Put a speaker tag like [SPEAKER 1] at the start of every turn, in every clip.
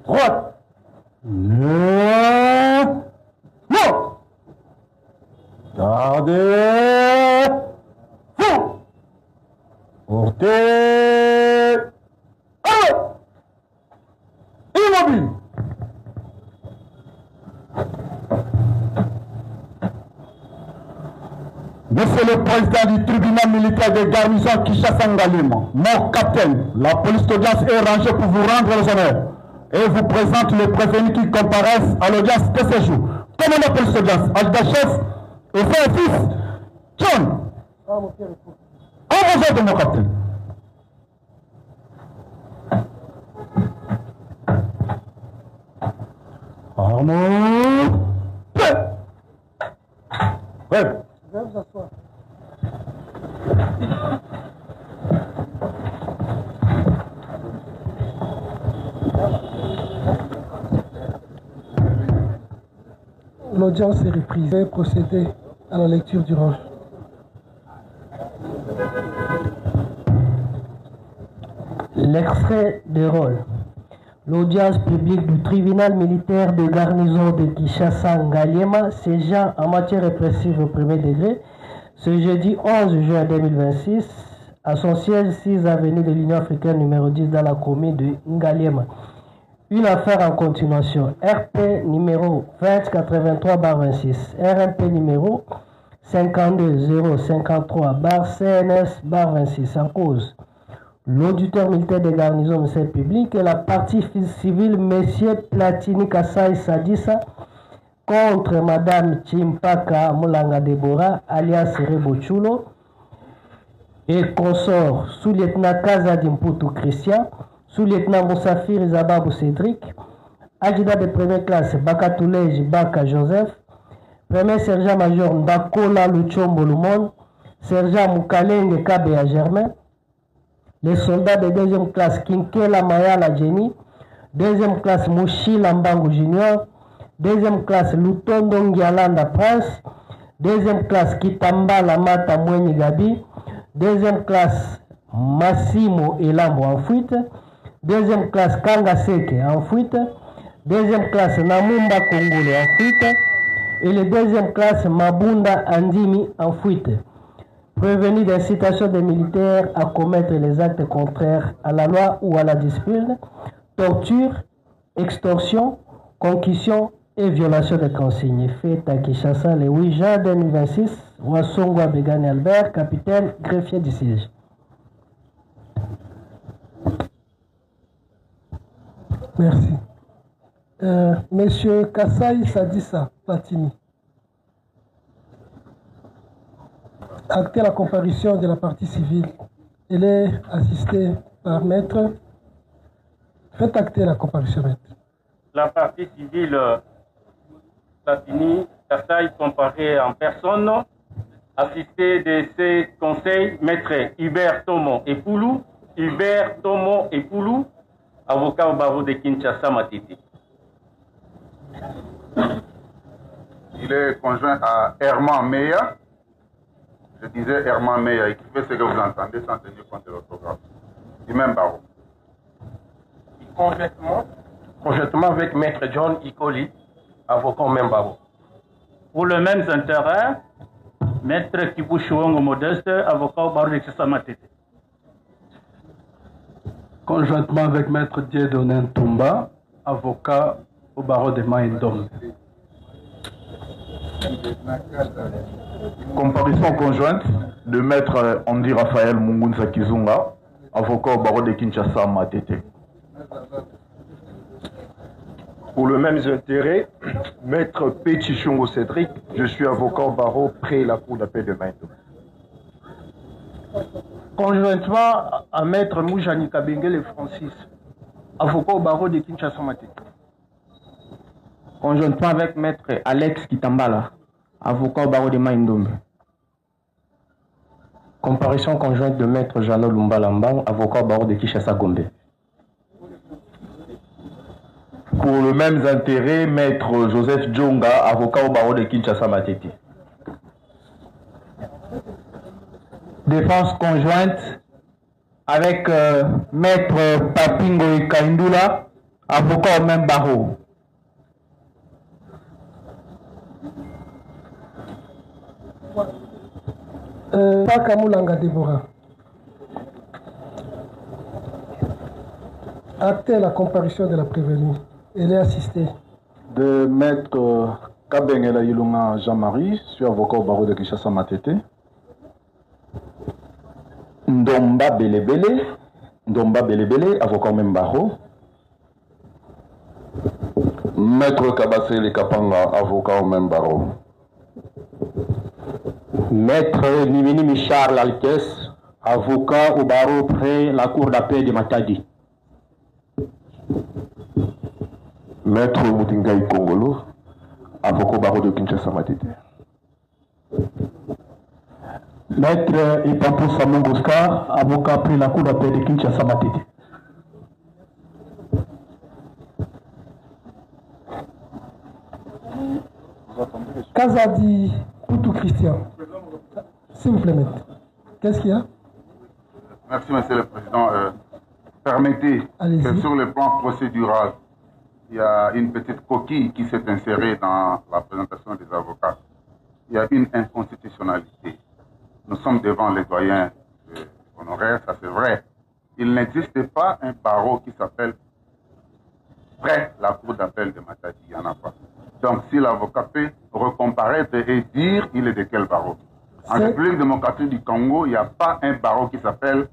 [SPEAKER 1] Droite. Non. Gardez. Fou. Portez. Allez. Immobile. Monsieur le président du tribunal militaire de garnison Kinshasa Ngalema, mon capitaine, la police d'audience est rangée pour vous rendre les honneurs et vous présente les prévenus qui comparaissent à l'audience de ce jour. Commandant de police d'audience, adjudant-chef et frère et fils, John. En vos ordres, mon capitaine. Armand. Prêt. Prêt. Veuillez vous asseoir.
[SPEAKER 2] L'audience est reprise. Veuillez procéder à la lecture du rôle.
[SPEAKER 3] L'extrait de rôle. L'audience publique du tribunal militaire de garnison de Kinshasa Ngalema, siégeant en matière répressive au premier degré, ce jeudi 11 juin 2026, à son siège 6 avenue de l'Union africaine numéro 10 dans la commune de Ngalema. Une affaire en continuation. RP numéro 2083-26, RMP numéro 52053-CNS-26 en cause. L'auditeur militaire des garnisons de service public et la partie civile M. Platini Kasai Sadissa contre Mme Chimpaka Moulanga Deborah alias Rebochulo et consort sous-lieutenant Kazadi Mputu Christian, sous-lieutenant Moussafir Zababou Cédric, adjudant de première classe Bakatouleji Baka Joseph, premier sergent-major Ndakola Luchombo Lumon, sergent Moukalenge Kabea Germain, les soldats de deuxième classe Kinkela Mayala Jenny, deuxième classe Mouchila Mbangu Junior, deuxième classe Lutondo Ngialanda Prince, deuxième classe Kitambala Mata Mwenye Gabi, deuxième classe Massimo Elambo en fuite, deuxième classe Kanga Seke en fuite, deuxième classe Namumba Kongole en fuite et le deuxième classe Mabunda Andimi en fuite. Prévenu d'incitation des militaires à commettre les actes contraires à la loi ou à la discipline, torture, extorsion, concussion et violation des consignes. Fait à Kinshasa le 8 juin 2026, Wassongwa Begani Albert, capitaine, greffier du siège.
[SPEAKER 2] Merci. Monsieur Kasai Sadissa Platini. Acter la comparution de la partie civile. Elle est assistée par maître. Faites acter la comparution, maître.
[SPEAKER 4] La partie civile Platini, Kasai comparé en personne, assisté de ses conseils, maître Hubert Tomo et Poulou, avocat au barreau de Kinshasa Matiti.
[SPEAKER 5] Il est conjoint à Herman Meya. Je disais Herman Meya, écrivez ce que vous entendez sans tenir compte de l'orthographe. Du même barreau.
[SPEAKER 6] Conjointement avec maître John Ikoli, avocat au même barreau.
[SPEAKER 4] Pour le même intérêt, Maître Kibouchouongo Modeste, avocat au barreau de Kinshasa Matete.
[SPEAKER 6] Conjointement avec Maître Dieudonné Ntumba, avocat au barreau de Maïndombe.
[SPEAKER 7] Comparution conjointe de Maître Andy Raphaël Mungunza Kizunga, avocat au barreau de Kinshasa Matete.
[SPEAKER 8] Pour le même intérêt, Maître Pétichongo Cédric, je suis avocat au barreau près la cour d'appel de Maïndombe.
[SPEAKER 9] Conjointement à Maître Moujani Kabengele Francis, avocat au barreau de Kinshasa Matete.
[SPEAKER 10] Conjointement avec Maître Alex Kitambala, avocat au barreau de Maïndombe.
[SPEAKER 11] Comparution conjointe de Maître Jano Lumbalambang, avocat au barreau de Kinshasa Gombe.
[SPEAKER 7] Pour le même intérêt, Maître Joseph Djonga, avocat au barreau de Kinshasa Matete.
[SPEAKER 10] Défense conjointe avec Maître Papingo Kaindula, avocat au même barreau.
[SPEAKER 2] Pakamulanga Déborah. Actez la comparution de la prévenue. Elle est assistée
[SPEAKER 1] de Maître Kabengela Ilunga Jean-Marie, je suis avocat au barreau de Kinshasa Matete.
[SPEAKER 7] Ndomba Belebele, avocat au même barreau.
[SPEAKER 12] Maître Kabasele Kapanga, avocat au même barreau.
[SPEAKER 11] Maître Nimini Michar Lalkes, avocat au barreau près la cour d'appel de Matadi.
[SPEAKER 12] Maître Moutingaï Kongolo, avocat au barreau de Kinshasa Matete.
[SPEAKER 1] Maître Ipampo Samongoska, avocat près la cour d'appel de Kinshasa Matete.
[SPEAKER 2] Kazadi Poutou Christian. S'il vous plaît, maître. Qu'est-ce qu'il y a?
[SPEAKER 5] Merci, monsieur le président. Permettez que sur le plan procédural, il y a une petite coquille qui s'est insérée dans la présentation des avocats. Il y a une inconstitutionnalité. Nous sommes devant les doyens honoraires, ça c'est vrai. Il n'existe pas un barreau qui s'appelle près la cour d'appel de Matadi. Il n'y en a pas. Donc si l'avocat peut recomparaître et dire il est de quel barreau. En République démocratique du Congo, il n'y a pas un barreau qui s'appelle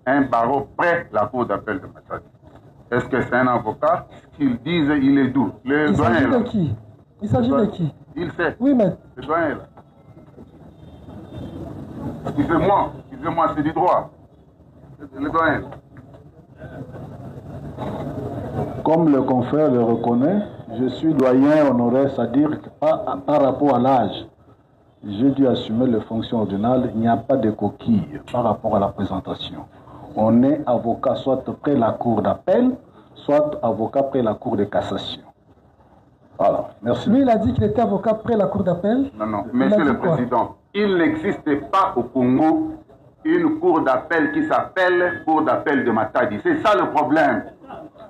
[SPEAKER 5] un barreau près la cour d'appel de Matadi. Est-ce que c'est un avocat qu'il dise il est d'où?
[SPEAKER 2] Il s'agit de qui? Il s'agit de qui?
[SPEAKER 5] Il sait.
[SPEAKER 2] Oui, maître.
[SPEAKER 5] Le doyen est là. Excusez-moi, c'est du droit. Le doyen.
[SPEAKER 1] Comme le confrère le reconnaît, je suis doyen honoraire, c'est-à-dire que par rapport à l'âge, j'ai dû assumer les fonctions ordinales. Il n'y a pas de coquille par rapport à la présentation. On est avocat soit près la cour d'appel, soit avocat près la cour de cassation. Voilà, merci.
[SPEAKER 2] Lui, il a dit qu'il était avocat près la cour d'appel.
[SPEAKER 5] Non, monsieur le président, il n'existe pas au Congo une cour d'appel qui s'appelle cour d'appel de Matadi. C'est ça le problème.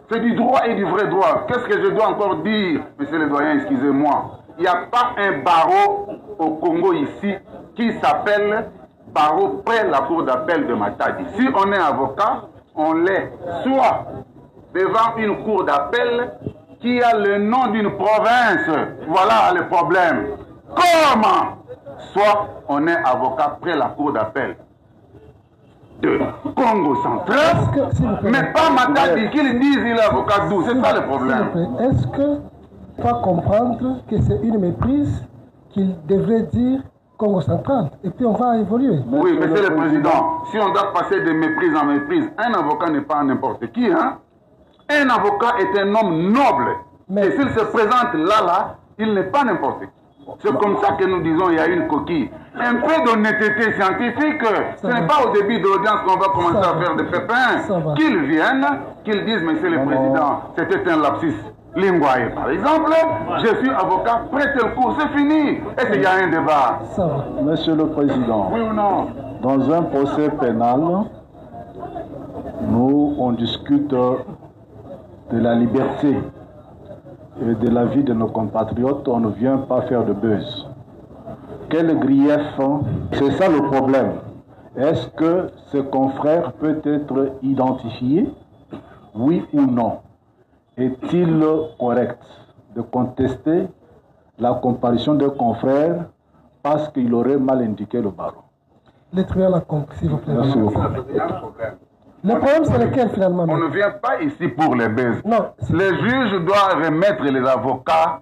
[SPEAKER 5] C'est du droit et du vrai droit. Qu'est-ce que je dois encore dire, monsieur le doyen, excusez-moi. Il n'y a pas un barreau au Congo ici qui s'appelle barreau près la cour d'appel de Matadi. Si on est avocat, on l'est soit devant une cour d'appel qui a le nom d'une province. Voilà le problème. Comment? Soit on est avocat près la cour d'appel de Congo central, mais pas Matadi, qu'ils disent il est avocat d'où. C'est ça le problème.
[SPEAKER 2] Est-ce que tu vas comprendre que c'est une méprise qu'il devrait dire Congo central? Et puis on va évoluer.
[SPEAKER 5] Oui, monsieur le président, si on doit passer de méprise en méprise, un avocat n'est pas n'importe qui, hein? Un avocat est un homme noble. Mais et s'il se présente là, il n'est pas n'importe qui. C'est comme ça que nous disons il y a une coquille. Un peu d'honnêteté scientifique. Ce n'est pas au début de l'audience qu'on va commencer à faire des pépins. Qu'ils viennent, qu'ils disent, monsieur le président, c'était un lapsus linguae, par exemple. Je suis avocat, prêtez le cours, c'est fini. Est-ce qu'il y a un débat?
[SPEAKER 1] Monsieur le président,
[SPEAKER 5] oui ou non?
[SPEAKER 1] Dans un procès pénal, nous, on discute de la liberté et de la vie de nos compatriotes. On ne vient pas faire de buzz.
[SPEAKER 13] Quel grief? C'est ça le problème. Est-ce que ce confrère peut être identifié? Oui ou non? Est-il correct de contester la comparution de confrères parce qu'il aurait mal indiqué le barreau?
[SPEAKER 2] Le tribunal a compris, s'il vous plaît.
[SPEAKER 13] Merci beaucoup.
[SPEAKER 2] Le problème, c'est lequel finalement?
[SPEAKER 5] On ne vient pas ici pour les baises.
[SPEAKER 2] Non.
[SPEAKER 5] Les juges doivent remettre les avocats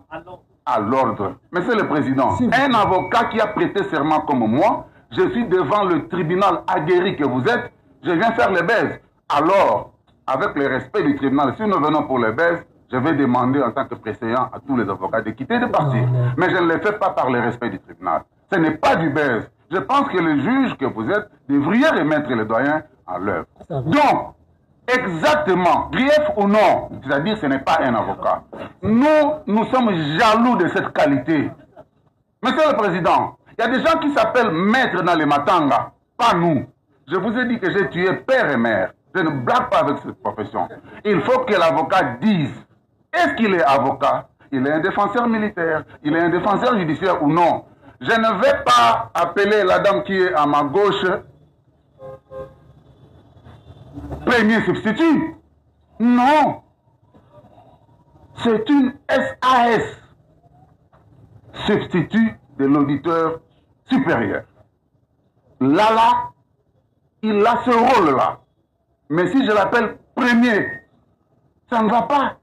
[SPEAKER 5] à l'ordre. Monsieur le Président, un avocat qui a prêté serment comme moi, je suis devant le tribunal aguerri que vous êtes, je viens faire les baises. Alors, avec le respect du tribunal, si nous venons pour les baises, je vais demander en tant que préséant à tous les avocats de quitter et de partir. Mais je ne le fais pas par le respect du tribunal. Ce n'est pas du baise. Je pense que les juges que vous êtes devriez remettre les doyens à l'œuvre. Donc, exactement, grief ou non, c'est-à-dire ce n'est pas un avocat. Nous sommes jaloux de cette qualité. Monsieur le Président, il y a des gens qui s'appellent maîtres dans les Matanga, pas nous. Je vous ai dit que j'ai tué père et mère. Je ne blague pas avec cette profession. Il faut que l'avocat dise, est-ce qu'il est avocat? Il est un défenseur militaire, il est un défenseur judiciaire ou non? Je ne vais pas appeler la dame qui est à ma gauche premier substitut. Non. C'est une SAS, substitut de l'auditeur supérieur. Là, il a ce rôle-là. Mais si je l'appelle premier, ça ne va pas.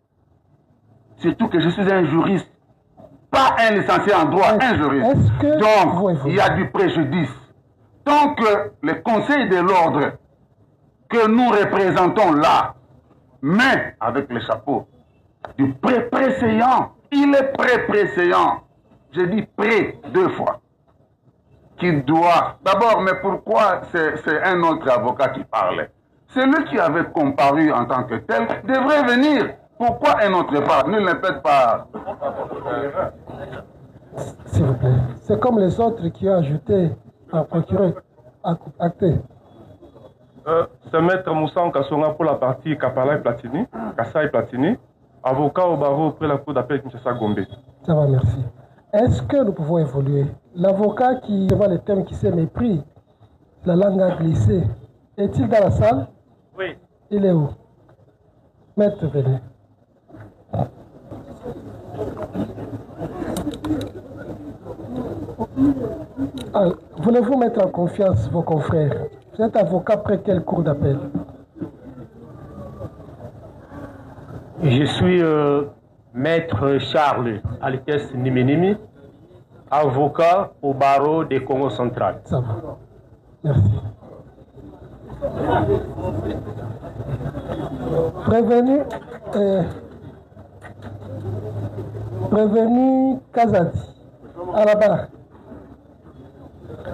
[SPEAKER 5] Surtout que je suis un juriste, pas un licencié en droit, un juriste. Donc, il y a du préjudice. Tant que le Conseil de l'ordre que nous représentons là, mais avec le chapeau du pré-préséant, il est pré-préséant. Je dis pré 2 fois. Qui doit... D'abord, mais pourquoi c'est un autre avocat qui parlait? Celui qui avait comparu en tant que tel devrait venir. Pourquoi un autre part? Nul ne peut pas.
[SPEAKER 2] S'il vous plaît. C'est comme les autres qui ont ajouté un procureur acté.
[SPEAKER 14] C'est Maître Moussa Kassonga pour la partie Kapala et Platini, Kassa et Platini, avocat au barreau auprès de la Cour d'appel Kinshasa Gombe.
[SPEAKER 2] Ça va, merci. Est-ce que nous pouvons évoluer? L'avocat qui voit les thèmes qui s'est mépris, la langue a glissé, est-il dans la salle?
[SPEAKER 4] Oui.
[SPEAKER 2] Il est où? Maître, venez. Voulez-vous mettre en confiance vos confrères? Vous êtes avocat près quelle cour d'appel?
[SPEAKER 11] Je suis Maître Charles Alkes Niminimi, avocat au barreau des Congo central.
[SPEAKER 2] Ça va. Merci. Prévenu Kazadi, à la barre.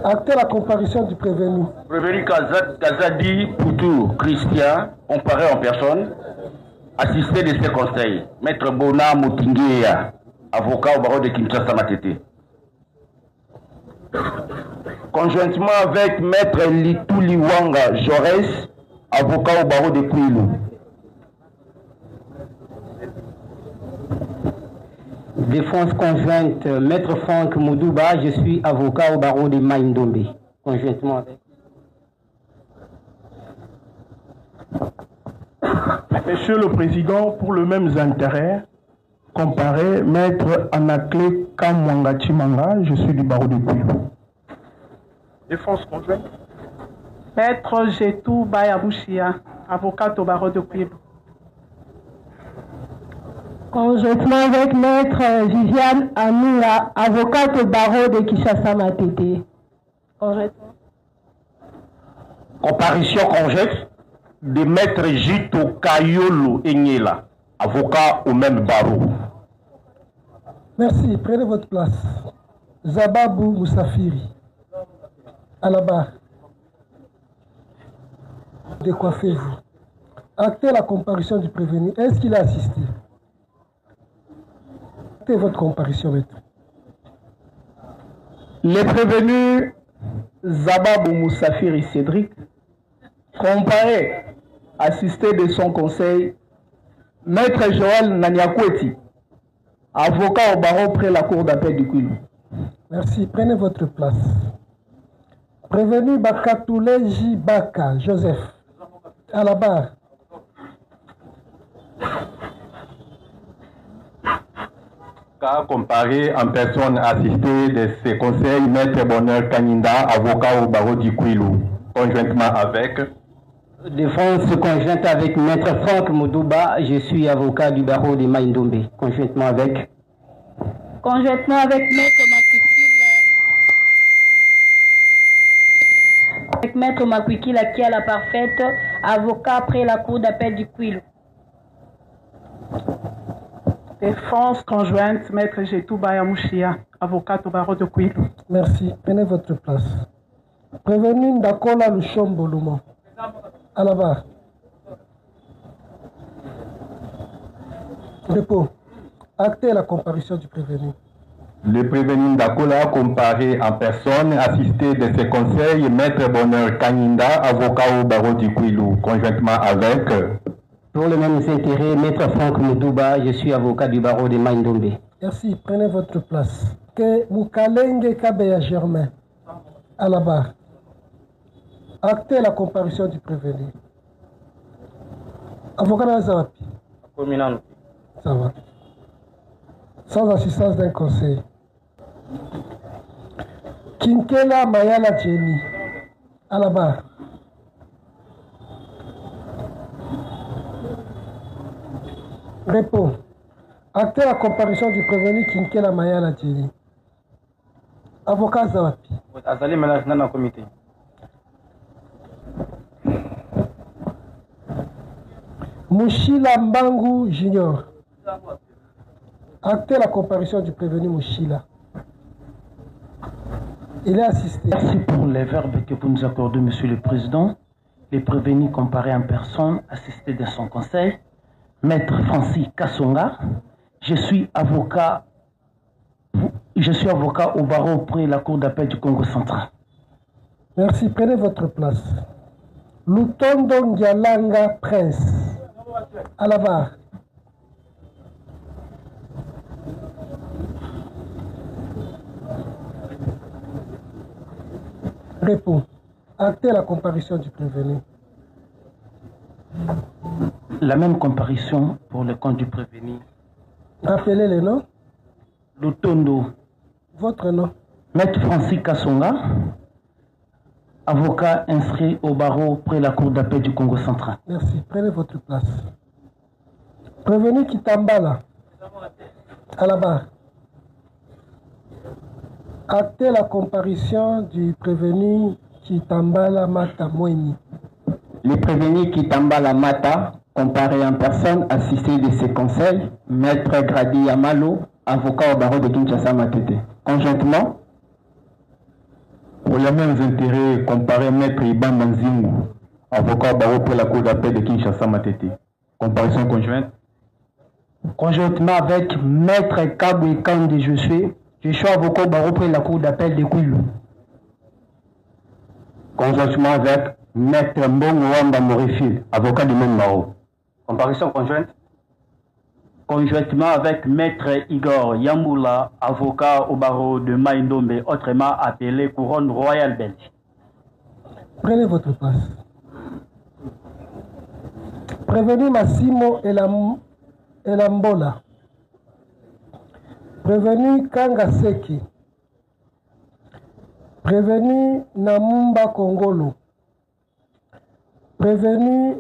[SPEAKER 2] Actez la comparution du prévenu.
[SPEAKER 15] Prévenu Kazadi Poutou Christian, comparé en personne, assisté de ses conseils. Maître Bona Moutinguea, avocat au barreau de Kinshasa Matete. Conjointement avec Maître Litouliwanga Jaurès, avocat au barreau de Kouilou.
[SPEAKER 3] Défense conjointe, Maître Franck Moudouba, je suis avocat au barreau de Maïndombe, conjointement avec.
[SPEAKER 9] Monsieur le Président, pour le même intérêt, comparé Maître Anaclé Kamwanga Chimanga, je suis du barreau de Kouilou.
[SPEAKER 14] Défense conjointe.
[SPEAKER 16] Maître Jetou Bayabouchia, avocat au barreau de Kouilou.
[SPEAKER 17] Conjointement avec Maître Viviane Amira, avocate au barreau de Kinshasa Matete. Conjointement.
[SPEAKER 15] Comparution conjointe de Maître Jito Kayolo Enyela, avocat au même barreau.
[SPEAKER 2] Merci, prenez votre place. Zababou Moussafiri, à la barre. Décoiffez-vous. Actez la comparution du prévenu. Est-ce qu'il a assisté? Actez votre comparution, maître.
[SPEAKER 9] Le prévenu Zababou Moussafiri Cédric, comparé, assisté de son conseil, Maître Joël Naniakweti, avocat au barreau près la cour d'appel du Kouilou.
[SPEAKER 2] Merci. Prenez votre place. Prévenu Bakatouleji Baka, Joseph. À la barre.
[SPEAKER 11] Cas comparé en personne assistée de ses conseils, Maître Bonheur Kaninda, avocat au barreau du Kouilou, conjointement avec.
[SPEAKER 3] Défense conjointe avec Maître Franck Moudouba, je suis avocat du barreau de Maïndombe, conjointement avec.
[SPEAKER 17] Conjointement avec Maître Makwikila qui a la parfaite, avocat après la cour d'appel du Kouilou.
[SPEAKER 16] Défense conjointe, Maître Jetou Bayamouchia, avocat au barreau de Kouilou.
[SPEAKER 2] Merci. Prenez votre place. Prévenu Ndakola Luchombo Lumo. À la barre. Dépôt. Actez la comparution du prévenu.
[SPEAKER 11] Le prévenu Ndakola comparé en personne, assisté de ses conseils, Maître Bonheur Kaninda, avocat au barreau du Kouilou, conjointement avec.
[SPEAKER 3] Pour les mêmes intérêts, Maître Franck Moudouba, je suis avocat du barreau de Maïndombe.
[SPEAKER 2] Merci. Prenez votre place. Que Moukalenge Kabeya Germain. À la barre. Actez la comparution du prévenu. Avocat Nazarapi. Ça va. Sans assistance d'un conseil. Kinkela Mayala Jenny. À la barre. Répond. Actez la comparution du prévenu Kinkela Mayala Jenny. Avocat Zawapi.
[SPEAKER 10] Azali ménage dans le comité.
[SPEAKER 2] Mouchila Mbangu Junior. Actez la comparution du prévenu Mouchila. Il est assisté.
[SPEAKER 18] Merci pour les verbes que vous nous accordez, Monsieur le Président. Les prévenus comparés en personne, assistés de son conseil. Maître Francis Kassonga. Je suis avocat au barreau auprès de la Cour d'appel du Congo central.
[SPEAKER 2] Merci. Prenez votre place. Lutondo Ndialanga Prince. À la barre. Répond. Actez la comparution du prévenu.
[SPEAKER 18] La même comparution pour le compte du prévenu.
[SPEAKER 2] Rappelez les noms.
[SPEAKER 18] Lutondo.
[SPEAKER 2] Votre nom.
[SPEAKER 18] Maître Francis Kassonga, avocat inscrit au barreau près la Cour d'appel du Congo central.
[SPEAKER 2] Merci. Prenez votre place. Prévenu Kitambala. À la barre. Actez la comparution du prévenu Kitambala Mata Moini.
[SPEAKER 3] Le prévenu Kitambala Mata, comparé en personne, assisté de ses conseils, Maître Gradi Yamalo, avocat au barreau de Kinshasa Matete. Conjointement,
[SPEAKER 11] pour les mêmes intérêts, comparé Maître Iban Manzingu, avocat au barreau pour la Cour d'appel de Kinshasa Matete. Comparaison conjointe.
[SPEAKER 3] Conjointement avec Maître Kabwe Kande Josué, je suis avocat au barreau pour la Cour d'appel de Kouilou.
[SPEAKER 11] Conjointement avec Maître Mbongo Wamba Morifi, avocat du même barreau.
[SPEAKER 10] Comparaison conjointe.
[SPEAKER 18] Conjointement avec Maître Igor Yamboula, avocat au barreau de Maïndombe, autrement appelé Couronne Royale Belge.
[SPEAKER 2] Prenez votre place. Prévenu Massimo Elambola. Prévenu Kangaseki. Prévenu Namumba Kongolo. Prévenu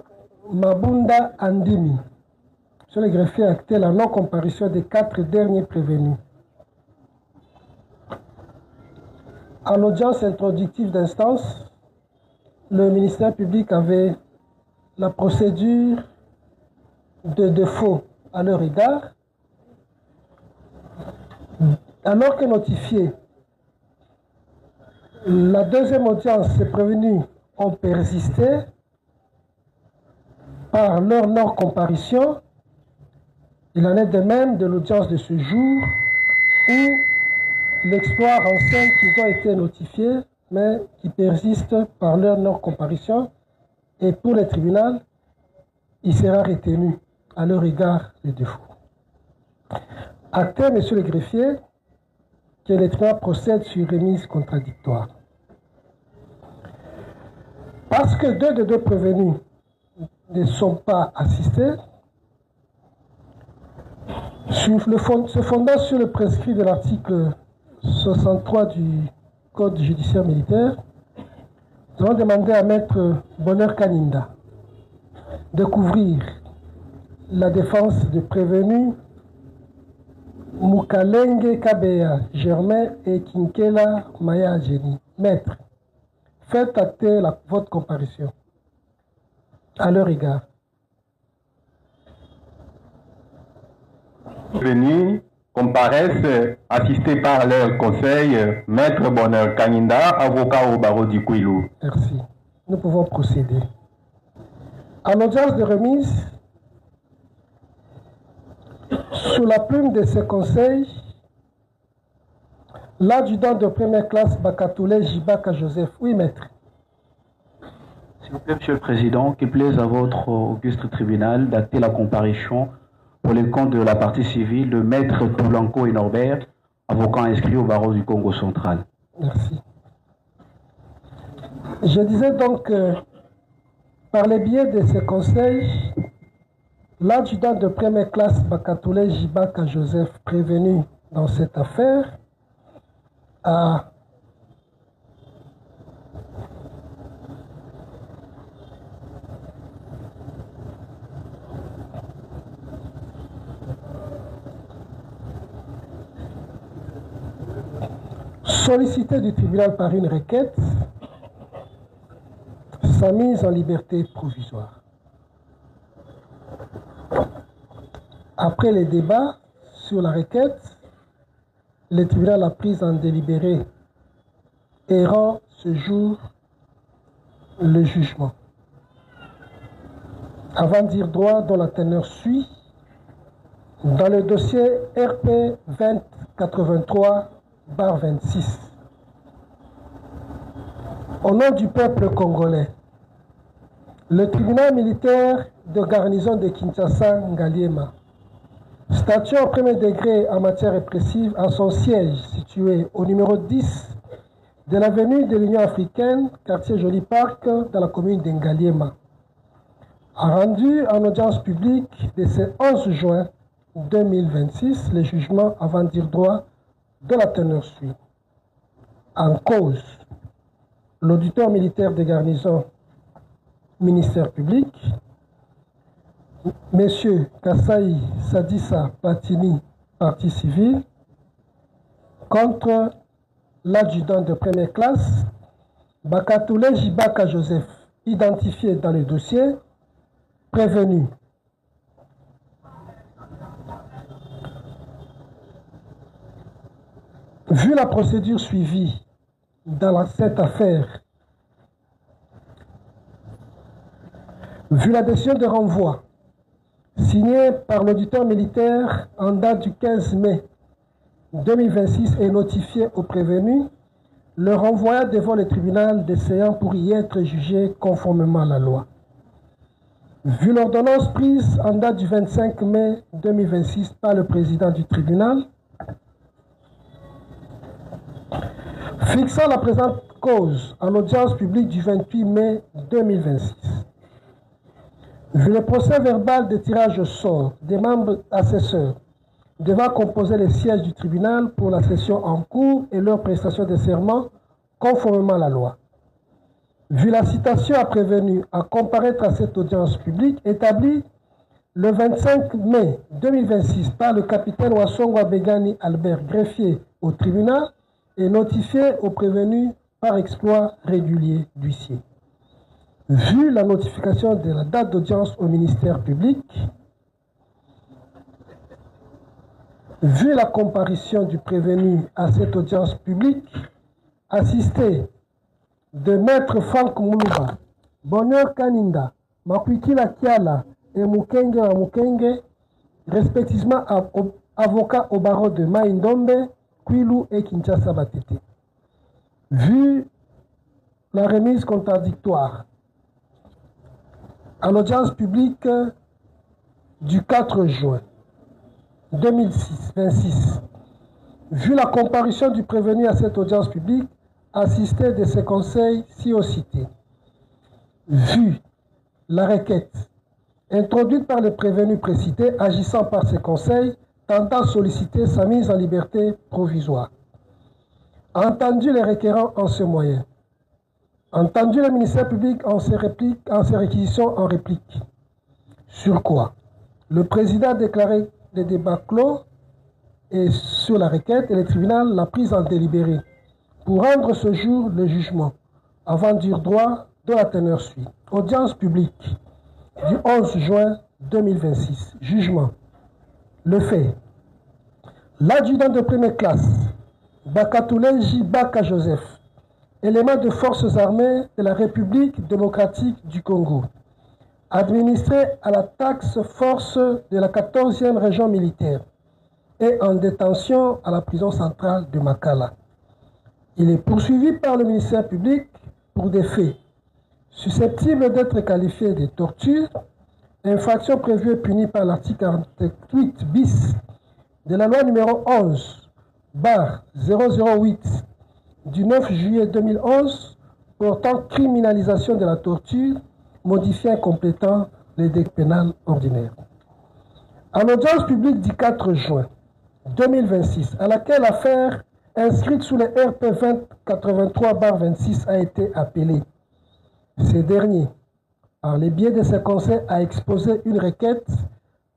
[SPEAKER 2] Mabunda Andimi. Sur les greffiers, acté la non-comparution des 4 derniers prévenus. À l'audience introductive d'instance, le ministère public avait la procédure de défaut à leur égard, alors que notifié, la deuxième audience, ces prévenus ont persisté par leur non-comparution. Il en est de même de l'audience de ce jour où l'exploit renseigne qu'ils ont été notifiés, mais qui persistent par leur non-comparution. Et pour le tribunal, il sera retenu à leur égard le défaut. Acté, monsieur le greffier, que les tribunaux procèdent sur remise contradictoire. Parce que deux des deux prévenus ne sont pas assistés, se fondant sur le prescrit de l'article 63 du Code judiciaire militaire, nous avons demandé à Maître Bonheur Kaninda de couvrir la défense de prévenus Mukalenge Kabea Germain et Kinkela Maya Jenny. Maître, faites acter votre comparution à leur égard.
[SPEAKER 11] Venus comparaissent assistés par leur conseil, Maître Bonheur Kaninda, avocat au barreau du Kouilou.
[SPEAKER 2] Merci. Nous pouvons procéder. En audience de remise, sous la plume de ce conseil, l'adjudant de première classe Bakatoulé Jibaka Joseph. Oui, maître.
[SPEAKER 19] S'il vous plaît, Monsieur le Président, qu'il plaise à votre auguste tribunal d'acter la comparution pour les comptes de la partie civile de Maître Toulanko et Norbert, avocats inscrits au barreau du Congo central.
[SPEAKER 2] Merci. Je disais donc que par le biais de ce conseil, l'adjudant de première classe Bakatoulé Jibaka Joseph, prévenu dans cette affaire, a sollicité du tribunal par une requête sa mise en liberté provisoire. Après les débats sur la requête, le tribunal a pris en délibéré et rend ce jour le jugement. Avant de dire droit dont la teneur suit, dans le dossier RP 2083/26, au nom du peuple congolais, le tribunal militaire de garnison de Kinshasa Ngaliema, statuant au premier degré en matière répressive à son siège situé au numéro 10 de l'avenue de l'Union africaine, quartier Joli Park, dans la commune de Ngaliema, a rendu en audience publique de ce 11 juin 2026 le jugement avant de dire droit de la teneur suit. En cause, l'auditeur militaire de garnison ministère public, Messieurs Kassaï Sadissa Patini, partie civile, contre l'adjudant de première classe, Bakatoulé Jibaka Joseph, identifié dans le dossier, prévenu. Vu la procédure suivie dans cette affaire, vu la décision de renvoi signée par l'auditeur militaire en date du 15 mai 2026 et notifiée au prévenu, le renvoya devant le tribunal décéant pour y être jugé conformément à la loi. Vu l'ordonnance prise en date du 25 mai 2026 par le président du tribunal, fixant la présente cause en audience publique du 28 mai 2026. Vu le procès verbal de tirage au sort des membres assesseurs devant composer les sièges du tribunal pour la session en cours et leur prestation de serment conformément à la loi. Vu la citation à prévenu à comparaître à cette audience publique établie le 25 mai 2026 par le capitaine Wassongwa Begani Albert, greffier au tribunal, et notifiée au prévenu par exploit régulier d'huissier. Vu la notification de la date d'audience au ministère public, vu la comparution du prévenu à cette audience publique, assisté de Maître Franck Moulouba, Bonheur Kaninda, Makwikila Kiala et Mukenge wa Mukenge, respectivement avocats au barreau de Maïndombe, Kwilu et Kinshasa Batete. Vu la remise contradictoire à l'audience publique du 4 juin 2026, Vu la comparution du prévenu à cette audience publique, assisté de ces conseils ci-haut cités, vu la requête introduite par le prévenu précité agissant par ces conseils, tendant à solliciter sa mise en liberté provisoire, entendu les requérants en ce moyen, entendu le ministère public en ses réquisitions en réplique, sur quoi le président a déclaré les débats clos et sur la requête et le tribunal l'a prise en délibéré pour rendre ce jour le jugement avant dire droit de la teneur suit. Audience publique du 11 juin 2026. Jugement. Le fait. L'adjudant de première classe, Bakatoulé J. Baka Joseph, élément de forces armées de la République démocratique du Congo, administré à la taxe force de la 14e région militaire et en détention à la prison centrale de Makala. Il est poursuivi par le ministère public pour des faits susceptibles d'être qualifiés de torture, infraction prévue et punie par l'article 48 bis de la loi numéro 11/008 du 9 juillet 2011 portant criminalisation de la torture, modifiant et complétant les délits pénals ordinaires. À l'audience publique du 4 juin 2026, à laquelle l'affaire inscrite sous le RP 2083/26 a été appelée, ce dernier, par les biais de ses conseils, a exposé une requête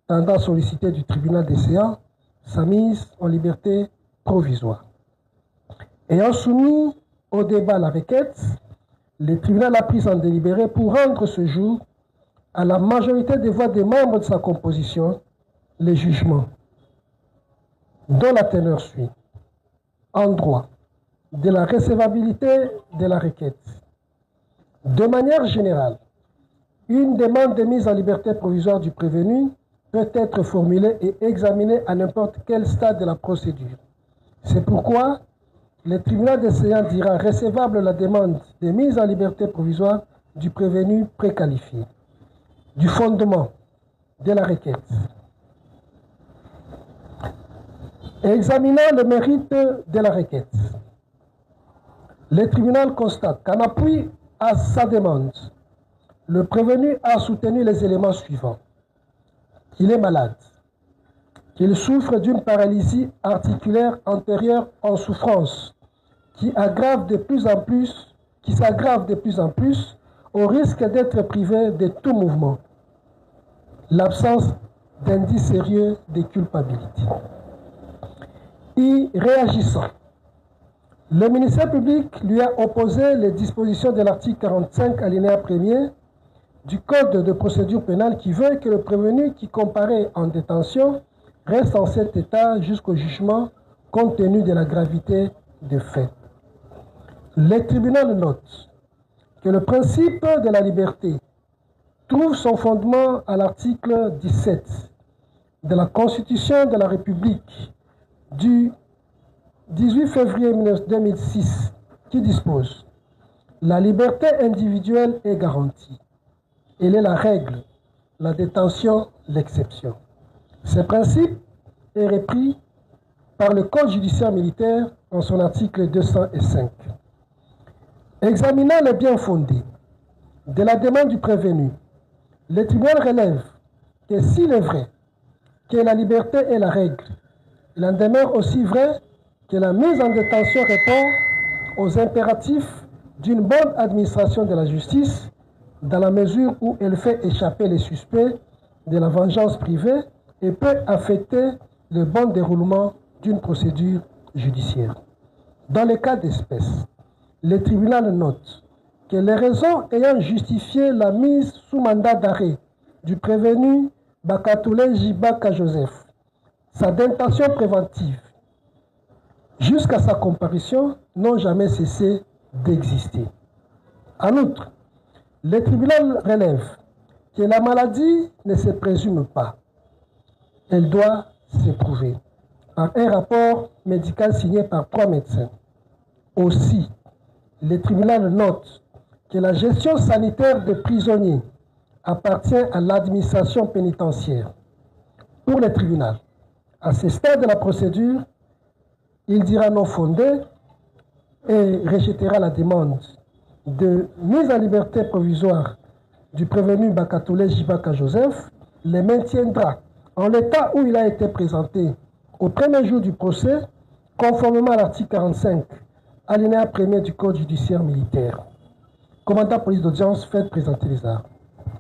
[SPEAKER 2] tendant à solliciter du tribunal des séances sa mise en liberté provisoire. Ayant soumis au débat la requête, le tribunal a pris en délibéré pour rendre ce jour, à la majorité des voix des membres de sa composition, les jugements, dont la teneur suit, en droit, de la recevabilité de la requête. De manière générale, une demande de mise en liberté provisoire du prévenu peut être formulée et examinée à n'importe quel stade de la procédure. C'est pourquoi le tribunal des séances dira recevable la demande de mise en liberté provisoire du prévenu préqualifié, du fondement de la requête. Examinant le mérite de la requête, le tribunal constate qu'en appui à sa demande, le prévenu a soutenu les éléments suivants. Qu'il est malade, qu'il souffre d'une paralysie articulaire antérieure en souffrance qui s'aggrave de plus en plus au risque d'être privé de tout mouvement. L'absence d'indices sérieux de culpabilité. Y réagissant, le ministère public lui a opposé les dispositions de l'article 45 alinéa 1er du Code de procédure pénale qui veut que le prévenu qui comparaît en détention reste en cet état jusqu'au jugement compte tenu de la gravité des faits. Le tribunal note que le principe de la liberté trouve son fondement à l'article 17 de la Constitution de la République du 18 février 2006 qui dispose « La liberté individuelle est garantie. Elle est la règle, la détention l'exception. » Ce principe est repris par le Code judiciaire militaire en son article 205. Examinant les biens fondés de la demande du prévenu, le tribunal relève que s'il est vrai que la liberté est la règle, il en demeure aussi vrai que la mise en détention répond aux impératifs d'une bonne administration de la justice dans la mesure où elle fait échapper les suspects de la vengeance privée et peut affecter le bon déroulement d'une procédure judiciaire. Dans le cas d'espèce, le tribunal note que les raisons ayant justifié la mise sous mandat d'arrêt du prévenu Bakatoulé J. Baka Joseph, sa détention préventive, jusqu'à sa comparution, n'ont jamais cessé d'exister. En outre, le tribunal relève que la maladie ne se présume pas. Elle doit se prouver par un rapport médical signé par 3 médecins. Aussi, le tribunal note que la gestion sanitaire des prisonniers appartient à l'administration pénitentiaire. Pour le tribunal, à ce stade de la procédure, il dira non fondé et rejettera la demande de mise en liberté provisoire du prévenu Bakatoulé Jibaka Joseph, le maintiendra en l'état où il a été présenté au premier jour du procès, conformément à l'article 45, alinéa 1er du Code judiciaire militaire. Commandant police d'audience, faites présenter les armes.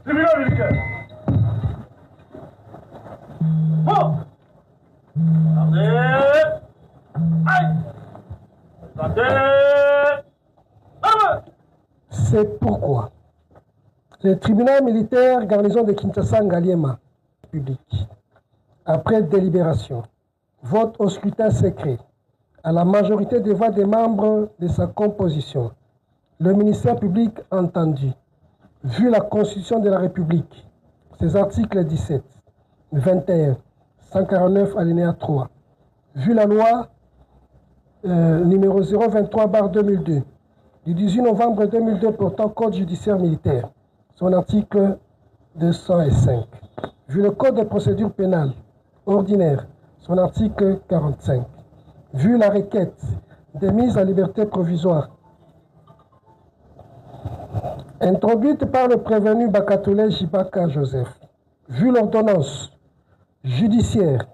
[SPEAKER 1] Tribunal militaire. Bon.
[SPEAKER 2] C'est pourquoi le tribunal militaire garnison de Kinshasa Ngaliema public, après délibération, vote au scrutin secret à la majorité des voix des membres de sa composition. Le ministère public entendu, vu la Constitution de la République, ses articles 17, 21, 149 alinéa 3, vu la loi numéro 023/2002 du 18 novembre 2002 portant Code judiciaire militaire, son article 205, vu le Code de procédure pénale ordinaire, son article 45, vu la requête de mise en liberté provisoire introduite par le prévenu Bakatoulé Jibaka Joseph, vu l'ordonnance judiciaire,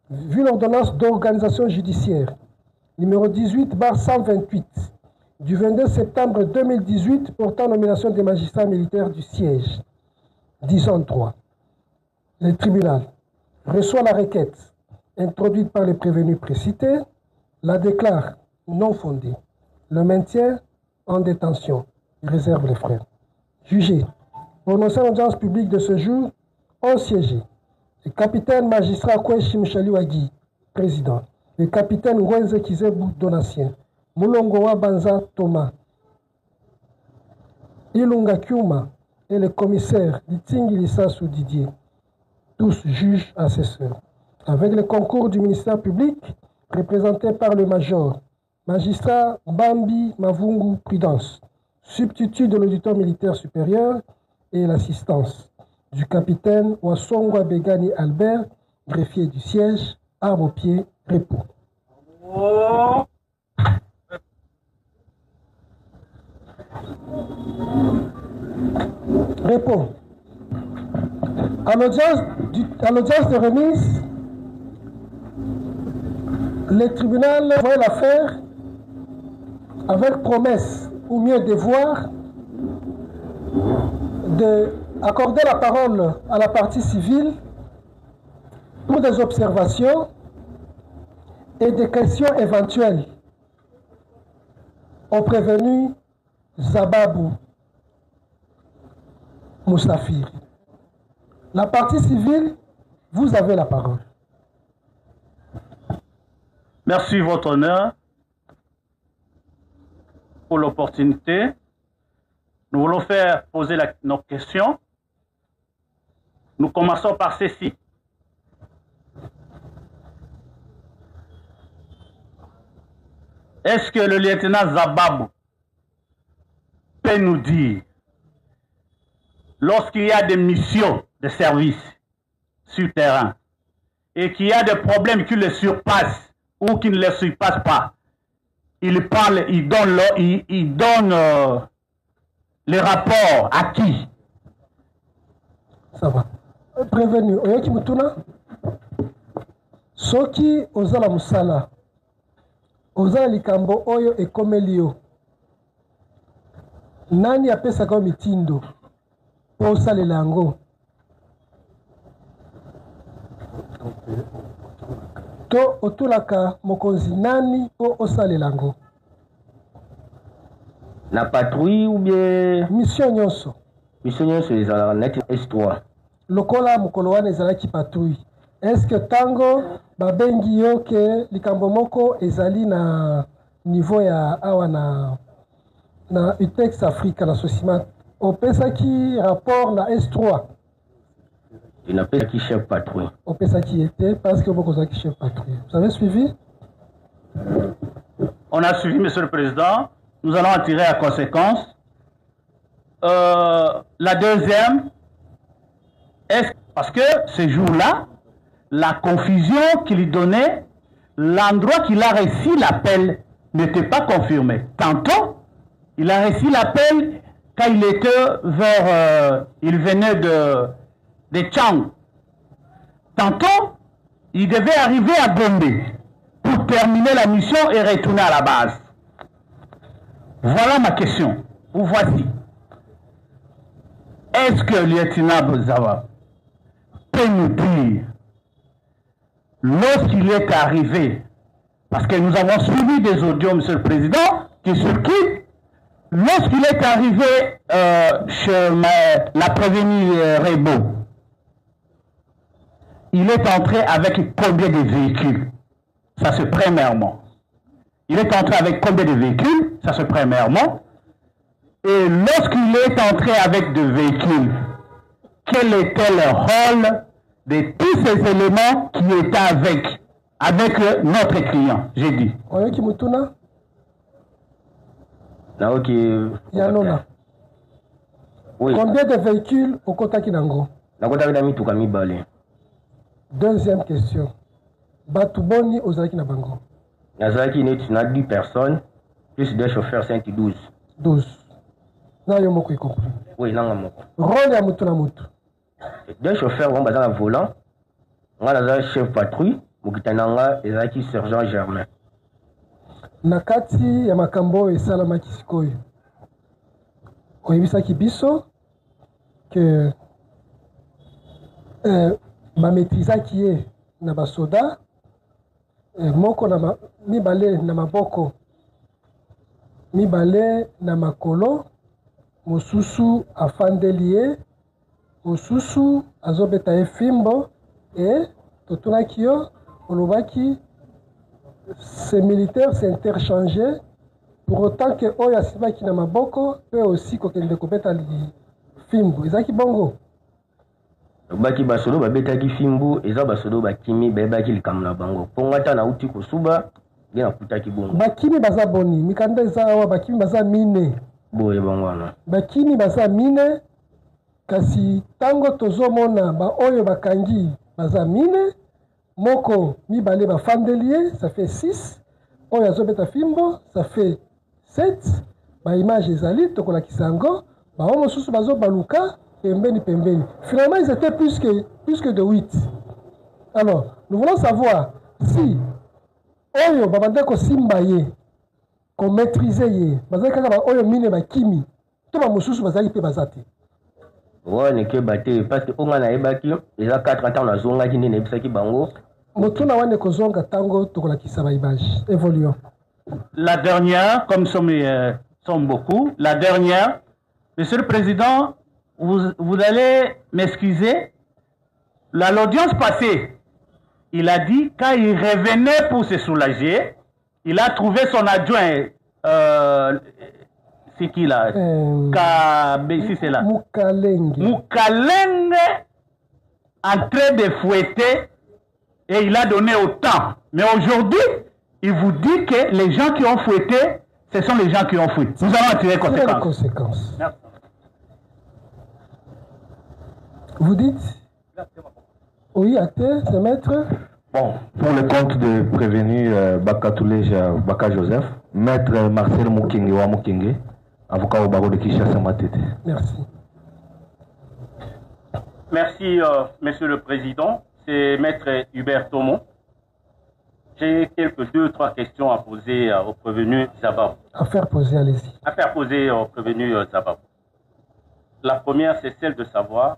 [SPEAKER 2] vu l'ordonnance d'organisation judiciaire numéro 18/128 du 22 septembre 2018 portant nomination des magistrats militaires du siège, disons 3. Le tribunal reçoit la requête introduite par le prévenu précité, la déclare non fondée, le maintient en détention, réserve les frais. Jugé, prononcé en audience publique de ce jour, ont siégé le capitaine magistrat Kweshi Mshaliwagi, président, le capitaine Ngwenze Kizebu Donatien, Moulongo Wabanza Thomas, Ilunga Kyuma et le commissaire Ditingi Lissassou Didier, tous juges assesseurs, avec le concours du ministère public représenté par le major, magistrat Bambi Mavungu Prudence, substitut de l'auditeur militaire supérieur, et l'assistance du capitaine Wassongwa Begani Albert, greffier du siège, arme au pied, repos. Repos. À l'audience de remise, le tribunal voit l'affaire avec promesse, ou mieux devoir, d'accorder la parole à la partie civile pour des observations et des questions éventuelles au prévenu Zababou Moussafir. La partie civile, vous avez la parole.
[SPEAKER 4] Merci, Votre Honneur, pour l'opportunité. Nous voulons faire poser nos questions. Nous commençons par ceci. Est-ce que le lieutenant Zababou peut nous dire, lorsqu'il y a des missions de service sur terrain et qu'il y a des problèmes qui le surpassent ou qui ne le surpassent pas, il parle, il donne les rapports à qui?
[SPEAKER 2] Ça va. Prévenu, oyoki mutuna soki ozala musala ozala likambo oyo ekomeli yo, nani apesaka mitindo po osalela yango? To otulaka mokonzi nani po osalela yango?
[SPEAKER 10] La patrouille ou bien
[SPEAKER 2] mission nyonso?
[SPEAKER 10] Mission nyonso ezala net S3.
[SPEAKER 2] Lokola mokolo wana ezalaki patrouille, est-ce que tango babengi yo ke likambo moko ezali na niveau ya awa na UTEX Africa na Sosima, opesaki rapport na S3?
[SPEAKER 10] Il n'a pas qui chef patrouille.
[SPEAKER 2] Opesaki était parce que beaucoup qui chef patrouille. Vous avez suivi?
[SPEAKER 4] On a suivi, Monsieur le Président. Nous allons en tirer la conséquence. La deuxième, est parce que ce jour-là, la confusion qu'il donnait l'endroit qu'il a reçu l'appel n'était pas confirmé. Tantôt, il a reçu l'appel quand il était il venait de Tchang. Tantôt, il devait arriver à Gombe pour terminer la mission et retourner à la base. Voilà ma question. Vous voici. Est-ce que le lieutenant Bozawa peut nous dire, lorsqu'il est arrivé, parce que nous avons suivi des audios, Monsieur le Président, qui circulent, lorsqu'il est arrivé chez la prévenue Rebo, il est entré avec combien de véhicules? Ça c'est premièrement. Il est entré avec combien de véhicules? Ça c'est premièrement. Et lorsqu'il est entré avec des véhicules, quel était le rôle de tous ces éléments qui étaient avec notre client? J'ai dit.
[SPEAKER 2] Oyoki Mutuna?
[SPEAKER 20] Naoki.
[SPEAKER 2] Yanona.
[SPEAKER 20] Oui.
[SPEAKER 2] Combien de véhicules au Kotaki Nango?
[SPEAKER 20] Nakota Vidami Tukami Bale.
[SPEAKER 2] Deuxième question. Batuboni Ozaki Nabango.
[SPEAKER 20] Nazaki n'est 10 personnes, plus des chauffeurs 5-12.
[SPEAKER 2] 12. Na yo moko y compris.
[SPEAKER 20] Oui, nanga moko.
[SPEAKER 2] Rôle ya mutu na mutu.
[SPEAKER 20] Deux chauffeurs vont baser à volant. On a chef patrouille, Mukitananga et Zaki sergent Germain.
[SPEAKER 2] Nakati ya makambo esalamaki sikoyo. Oyebisaki biso que bametrizaki ye na basoda moko na mibale na maboko mibale na makolo mosusu afandeli ye mosusu azobeta ye fimbo et totunaki yo olobaki ces militaires s'interchangeaient pour autant que oyo asimaki na maboko pe aussi kokende kobeta fimbo ezaki bongo
[SPEAKER 20] baki basodo babetaki fimbu eza basodo bakimi bebaki likambo na bango pongata na uti kosuba nge nakutaki bongo
[SPEAKER 2] bakimi baza boni mikanda eza awa bakimi baza mine
[SPEAKER 20] boye bango wana
[SPEAKER 2] bakimi baza mine kasi tango tozomona baoyo bakangi baza mine moko mibale bafandeli ye ça fait 6 oyo azobeta fimbo ça fait 7 baimage ezali tokolakisa yango bao mosusu bazobaluka pembeni. Finalement, ils étaient plus que de 8. Alors, nous voulons savoir si Oyo, Babandeko Simbaye, qu'on maîtrisait, Bazaka Oyo Mine Bakimi, tout le monde Bazaki pe Bazati.
[SPEAKER 20] Ouais, n'est que batté, parce que on a ebaki, ils ont 4 ans la zone qui n'est pas qui bango.
[SPEAKER 2] Motuna wane kozonga tango tokola kisaba image. Évoluons.
[SPEAKER 4] La dernière, comme sont beaucoup, la dernière, Monsieur le Président, vous allez m'excuser. L'audience passée, il a dit, quand il revenait pour se soulager, il a trouvé son adjoint, c'est qui là si c'est là.
[SPEAKER 2] Moukalenge.
[SPEAKER 4] Moukalenge, en train de fouetter, et il a donné autant. Mais aujourd'hui, il vous dit que les gens qui ont fouetté, ce sont les gens qui ont fouetté. Nous allons en tirer
[SPEAKER 2] conséquences. Vous dites oui, à terre, c'est maître.
[SPEAKER 12] Bon, pour le compte de prévenu Baka Joseph, maître Marcel Mukenge wa Mukenge, avocat au barreau de Kinshasa Matete.
[SPEAKER 2] Merci.
[SPEAKER 4] Merci, Monsieur le Président. C'est maître Hubert Thomon. J'ai quelques 2-3 questions à poser au prévenu Zabab.
[SPEAKER 2] À faire poser, allez-y.
[SPEAKER 4] À faire poser au prévenu Zabab. La première, c'est celle de savoir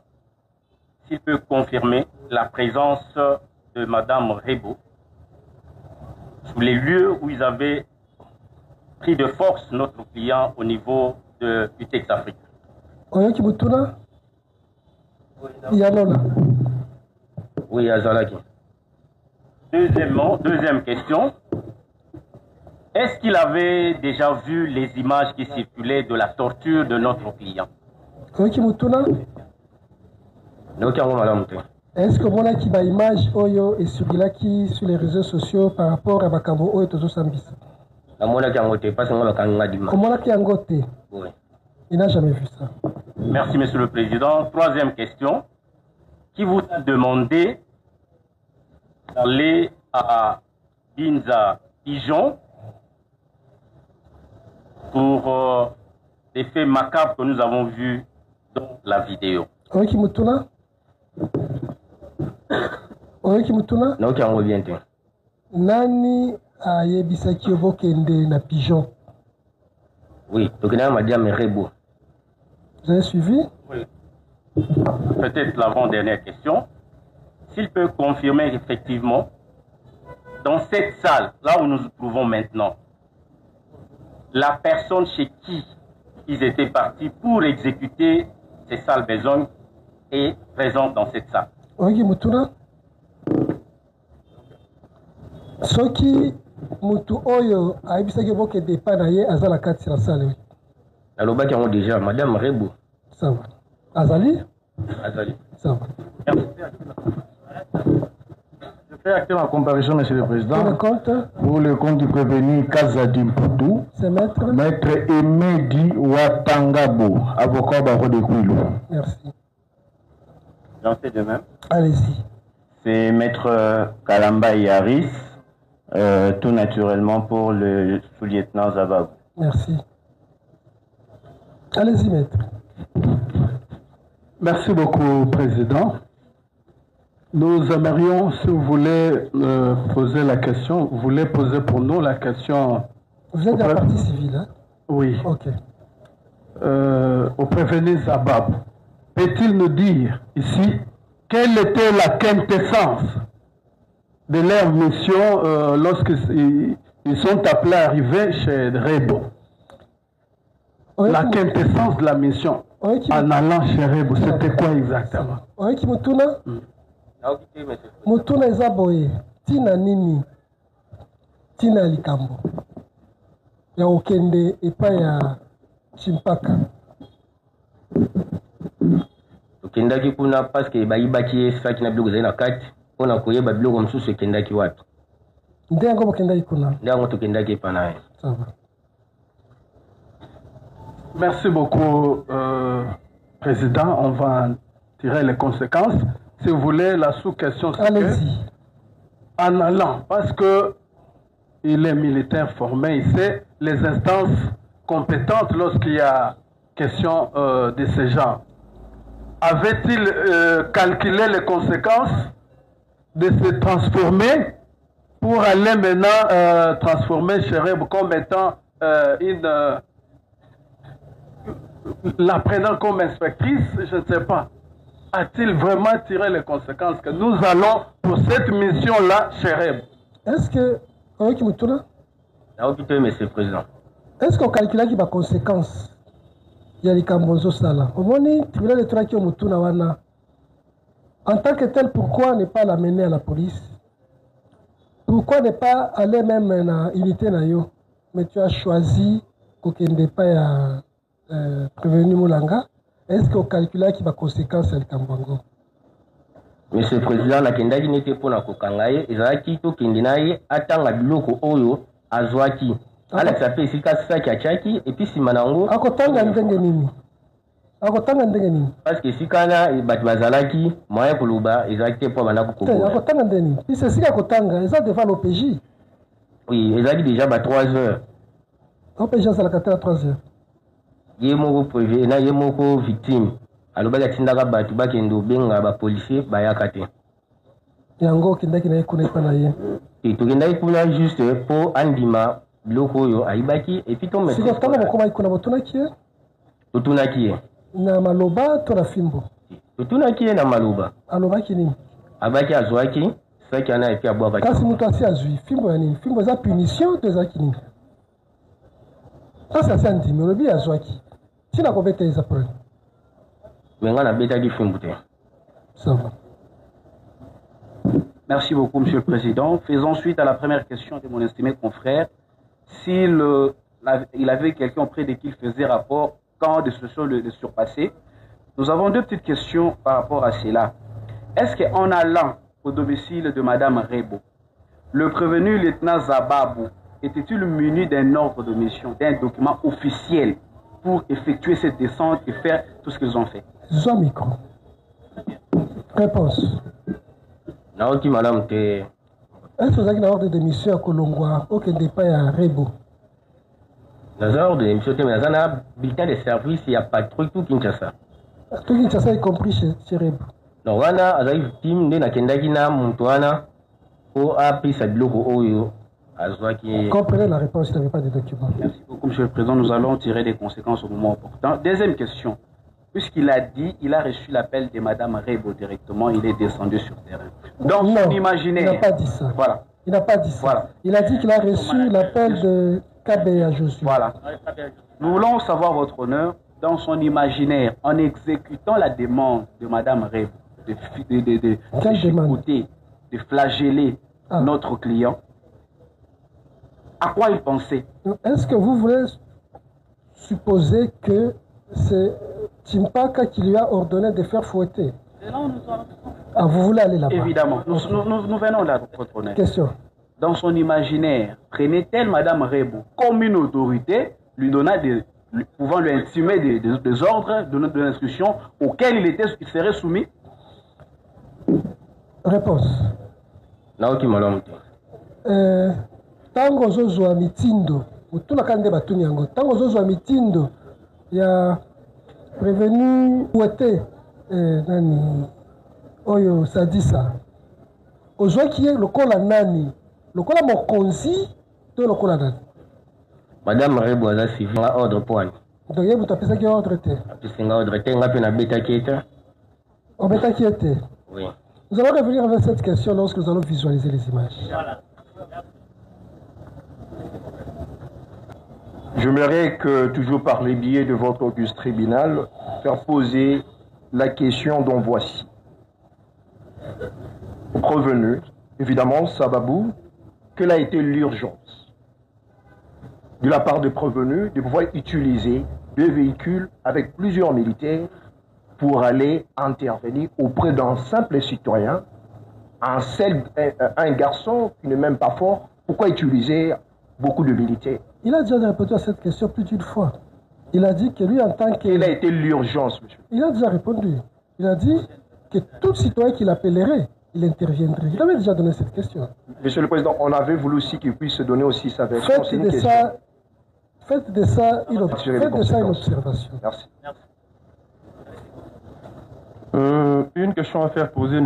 [SPEAKER 4] s'il peut confirmer la présence de Madame Rebo sous les lieux où ils avaient pris de force notre client au niveau de UTEX Afrique.
[SPEAKER 2] Oyoki Butuna Yanona.
[SPEAKER 20] Oui, Azalaki.
[SPEAKER 4] Deuxième question. Est-ce qu'il avait déjà vu les images qui circulaient de la torture de notre client?
[SPEAKER 2] Oyoki Butuna. Est-ce que voilà qui va image Oyo et sur les réseaux sociaux par rapport à Bakambo Oyo Tozo Sambis? Comment qui angote?
[SPEAKER 20] Oui.
[SPEAKER 2] Il n'a jamais vu ça.
[SPEAKER 4] Merci, Monsieur le Président. Troisième question. Qui vous a demandé d'aller à Binza Pigeon pour les faits macabres que nous avons vus dans la vidéo.
[SPEAKER 2] Oyoki Mutuna? Oyoki Mutuna?
[SPEAKER 20] Naoki yango bien te.
[SPEAKER 2] Nani ayebisaki obokende na Pigeon?
[SPEAKER 20] Oui, tokenda madame Rebo.
[SPEAKER 2] Vous avez suivi?
[SPEAKER 4] Oui. Peut-être l'avant-dernière question. S'il peut confirmer effectivement, dans cette salle, là où nous nous trouvons maintenant, la personne chez qui ils étaient partis pour exécuter ces sales besognes est présente dans cette salle.
[SPEAKER 2] Oyoki Mutuna? Soki mutu oyo ayebisaki obokende epai na ye aza na kati na salle.
[SPEAKER 20] Nalobaki yango déjà, madame Rebo.
[SPEAKER 2] Ça va. Azali?
[SPEAKER 20] Azali.
[SPEAKER 2] Ça va.
[SPEAKER 9] Je fais acter ma comparution, Monsieur le Président.
[SPEAKER 2] Pour le compte?
[SPEAKER 9] Pour le compte du prévenu Kazadi Mpoutou.
[SPEAKER 2] C'est maître?
[SPEAKER 9] Maître Emedi Watangabo, avocat au barreau de Kouilou.
[SPEAKER 2] Merci.
[SPEAKER 21] J'en fais de même.
[SPEAKER 2] Allez-y.
[SPEAKER 21] C'est maître Kalamba Yaris, tout naturellement pour le sous-lieutenant Zabab.
[SPEAKER 2] Merci. Allez-y, maître.
[SPEAKER 9] Merci beaucoup, Président. Nous aimerions, si vous voulez poser la question, vous voulez poser pour nous la question...
[SPEAKER 2] Vous êtes de la partie civile, hein?
[SPEAKER 9] Oui.
[SPEAKER 2] Ok.
[SPEAKER 9] Au prévenu Zabab, peut-il nous dire ici quelle était la quintessence de leur mission lorsqu'ils sont appelés à arriver chez Rebo? La quintessence de la mission en allant chez Rebo, c'était quoi exactement?
[SPEAKER 2] Oyoki Mutuna? Mutuna eza boye. Tina nini? Tina likambo. Ya okende epai ya Chimpaka.
[SPEAKER 20] Tokendaki kuna parce que bayibaki ye saki na biloko ezali na kati mpona koyeba biloko mosusu ekendaki wapi.
[SPEAKER 2] Nde yango bokendaki kuna?
[SPEAKER 20] Nde yango tokendaki epai na ye.
[SPEAKER 2] Ça va.
[SPEAKER 9] Merci beaucoup, Président. On va en tirer les conséquences. Si vous voulez, la sous-question, c'est en allant, parce que il est militaire formé, il sait les instances compétentes lorsqu'il y a question de ce genre. Avait-il calculé les conséquences de se transformer pour aller maintenant transformer Chereb comme étant la prenant comme inspectrice? Je ne sais pas. A-t-il vraiment tiré les conséquences que nous allons pour cette mission-là, Chereb?
[SPEAKER 2] Est-ce que... Oyoki Mutuna?
[SPEAKER 20] Monsieur le Président.
[SPEAKER 2] Est-ce qu'on calcule les conséquences? Il y a les Cambonzo Sala. Au moins, tribunal de Traki Mutuna wana. En tant que tel, pourquoi ne pas l'amener à la police? Pourquoi ne pas aller même à l'unité Nayo? Mais tu as choisi qu'il n'y ait pas prévenu Moulanga. Est-ce qu'on calcule les conséquences à Kambongo?
[SPEAKER 20] Monsieur le Président, la kendaki n'était pas na kokangaye, ezalaki to kendinaye atanga biloko oyo azwaki. Ala sape sika saki achaki et puis simanango.
[SPEAKER 2] Akotanga ndenge nini? Akotanga ndenge nini?
[SPEAKER 20] Parce que sikana bat bazalaki moyen kuluba ezalaki po bana ko.
[SPEAKER 2] Akotanga ndenge nini? Puis c'est sika akotanga, eza devant l'OPJ.
[SPEAKER 20] Oui, ezalaki déjà ba 3 heures.
[SPEAKER 2] OPJ ça la 3 heures.
[SPEAKER 20] Yemoko privé na yemoko victime. Alobaki atindaka bato bakende obenga bapolisier bayaka te.
[SPEAKER 2] Yango okendaki na ye kuna epa na ye.
[SPEAKER 20] Tokendaki kuna juste mpo andima biloko oyo ayibaki epuis to
[SPEAKER 2] sika tanga bokoma kuna botunaki ye?
[SPEAKER 20] Totunaki ye
[SPEAKER 2] na maloba to na fimbo?
[SPEAKER 20] Totunaki ye na maloba.
[SPEAKER 2] Alobaki nini?
[SPEAKER 20] Abaki azwaki saki ana epuis abwakaki.
[SPEAKER 2] Kasi moto asi azwi fimbo ya nini? Fimbo eza punition to ezalaki nini? Kasi asi andimi olobi azwaki tina kobeta eza problème.
[SPEAKER 19] Merci beaucoup, Monsieur le Président. Faisons suite à la première question de mon estimé confrère. S'il il avait quelqu'un auprès de qui il faisait rapport quand des situations le surpassaient. Nous avons deux petites questions par rapport à cela. Est-ce qu'en allant au domicile de Madame Rebo, le prévenu lieutenant Zababou était-il muni d'un ordre de mission, d'un document officiel pour effectuer cette descente et faire tout ce qu'ils ont fait?
[SPEAKER 2] Zoa micro. Réponse.
[SPEAKER 20] Naoki madame te
[SPEAKER 2] Est-ce que vous avez un ordre de mission à Kolongwa ou qu'il n'est pas à Rebo?
[SPEAKER 20] Dans un ordre de mission, dans un bulletin de service, il n'y a pas de truc tout Kinshasa.
[SPEAKER 2] Tout Kinshasa y compris chez Rebo.
[SPEAKER 20] Donc, on a une victime de Nakendakina, Moutouana, ou a pris sa bloco Oyo.
[SPEAKER 2] Comprenez la réponse, il n'y avait pas de documents.
[SPEAKER 19] Merci beaucoup, Monsieur le Président. Nous allons tirer des conséquences au moment opportun. Deuxième question. Puisqu'il a dit, il a reçu l'appel de Madame Rebo directement, il est descendu sur terrain. Dans son imaginaire.
[SPEAKER 2] Il n'a pas dit ça.
[SPEAKER 19] Voilà.
[SPEAKER 2] Il n'a pas dit ça. Voilà. Il a dit qu'il a reçu l'appel de Kabea Josué.
[SPEAKER 19] Voilà. Nous voulons savoir votre honneur, dans son imaginaire, en exécutant la demande de Madame Rebo, de chicoter, de flageller notre client. À quoi il pensait?
[SPEAKER 2] Est-ce que vous voulez supposer que c'est Chimpaka qui lui a ordonné de faire fouetter? Vous voulez aller là-bas?
[SPEAKER 19] Évidemment. Nous venons là, votre honneur.
[SPEAKER 2] Question.
[SPEAKER 19] Dans son imaginaire, prenait-elle Madame Rebo comme une autorité, lui donnant pouvant lui intimer des ordres, de l'instruction auxquels il serait soumis?
[SPEAKER 2] Réponse.
[SPEAKER 20] Naoki Malomte.
[SPEAKER 2] Tango zozwa mitindo mutuna kande batuni yango tango zozwa mitindo ya prévenu ouete nani oyo sadisa ozwa ki lokola nani lokola mokonzi to lokola nani?
[SPEAKER 20] Madame Rebo aza civil ordre point.
[SPEAKER 2] Donc yebu tapesa ki ordre te.
[SPEAKER 20] Apisinga ordre te ngapi na beta kieta.
[SPEAKER 2] On beta kieta.
[SPEAKER 20] Oui.
[SPEAKER 2] Nous allons revenir avec cette question lorsque nous allons visualiser les images. Voilà.
[SPEAKER 8] J'aimerais que, toujours par les biais de votre auguste tribunal, faire poser la question dont voici. Revenu, évidemment, Sababou, quelle a été l'urgence de la part des prévenus de pouvoir utiliser 2 véhicules avec plusieurs militaires pour aller intervenir auprès d'un simple citoyen, un garçon qui n'est même pas fort? Pourquoi utiliser beaucoup de militaires?
[SPEAKER 2] Il a déjà répondu à cette question plus d'une fois. Il a dit que lui, en tant que...
[SPEAKER 8] Quelle a été l'urgence, monsieur?
[SPEAKER 2] Il a déjà répondu. Il a dit que tout citoyen qu'il appellerait, il interviendrait. Il avait déjà donné cette question.
[SPEAKER 8] Monsieur le Président, on avait voulu aussi qu'il puisse donner aussi sa version.
[SPEAKER 2] Faites de ça une observation.
[SPEAKER 8] Merci.
[SPEAKER 14] Une question à faire poser.